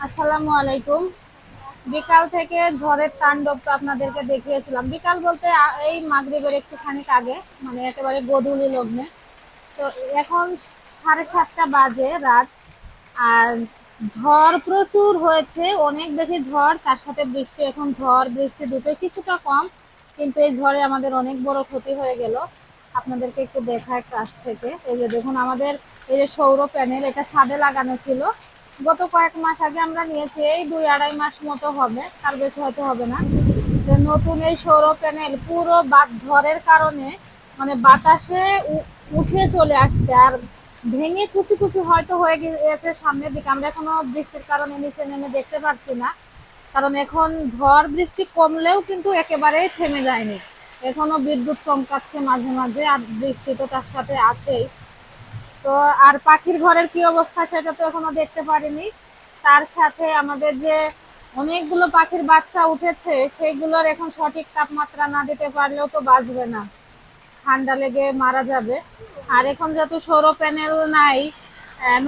আসসালামু আলাইকুম। বিকাল থেকে ঝড়ের তাণ্ডব তো আপনাদেরকে দেখিয়েছিলাম। বিকাল বলতে এই মাগরিবের একটুখানি আগে, মানে একেবারে গোধূলি লগ্নে। তো এখন 7:30 বাজে রাত। আর ঝড় প্রচুর হয়েছে, অনেক বেশি ঝড়, তার সাথে বৃষ্টি। এখন ঝড় বৃষ্টি দুটোই কিছুটা কম, কিন্তু এই ঝড়ে আমাদের অনেক বড় ক্ষতি হয়ে গেল। আপনাদেরকে একটু দেখায় কাছ থেকে। এই যে দেখুন, আমাদের এই যে সৌর প্যানেল, এটা ছাদে লাগানো ছিল। গত কয়েক মাস আগে আমরা নিয়েছি, এই 2-2.5 মাস মতো হবে, তার বেশি হয়তো হবে না। যে নতুন এই সৌর প্যানেল পুরো ঝড়ের কারণে মানে বাতাসে উঠে চলে আসছে, আর ভেঙে কুচি কুচি হয়তো হয়ে গেছে সামনের দিকে। আমরা এখনো বৃষ্টির কারণে নিচে নেমে দেখতে পাচ্ছি না, কারণ এখন ঝড় বৃষ্টি কমলেও কিন্তু একেবারেই থেমে যায়নি। এখনো বিদ্যুৎ চমকাচ্ছে মাঝে মাঝে, আর বৃষ্টি তো তার সাথে আছেই। তো আর পাখির ঘরের কি অবস্থা সেটা তো এখনো দেখতে পারিনি। তার সাথে আমাদের যে অনেকগুলো পাখির বাচ্চা উঠেছে, সেগুলোর এখন সঠিক তাপমাত্রা না দিতে পারলেও তো বাঁচবে না, ঠান্ডা লেগে মারা যাবে। আর এখন যেহেতু সৌর প্যানেল নাই,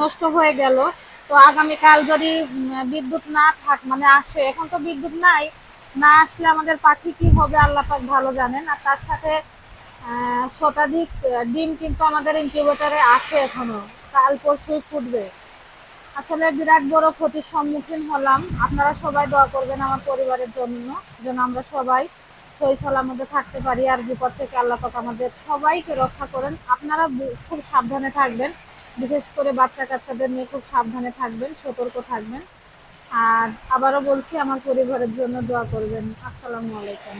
নষ্ট হয়ে গেল। তো আগামীকাল যদি বিদ্যুৎ না মানে আসে, এখন তো বিদ্যুৎ নাই, না আসলে আমাদের পাখি কি হবে আল্লাহ পাক ভালো জানেন। আর তার সাথে শতাধিক ডিম কিন্তু আমাদের ইনকিউবেটরে আছে এখনো, কাল পরশুই ফুটবে। আসলে বিরাট বড় ক্ষতির সম্মুখীন হলাম। আপনারা সবাই দোয়া করবেন আমার পরিবারের জন্য, যেন আমরা সবাই সহি সালামতে থাকতে পারি, আর বিপদ থেকে আল্লাহ পাক আমাদের সবাইকে রক্ষা করেন। আপনারা খুব সাবধানে থাকবেন, বিশেষ করে বাচ্চা কাচ্চাদের নিয়ে খুব সাবধানে থাকবেন, সতর্ক থাকবেন। আর আবারও বলছি, আমার পরিবারের জন্য দোয়া করবেন। আসসালামু আলাইকুম।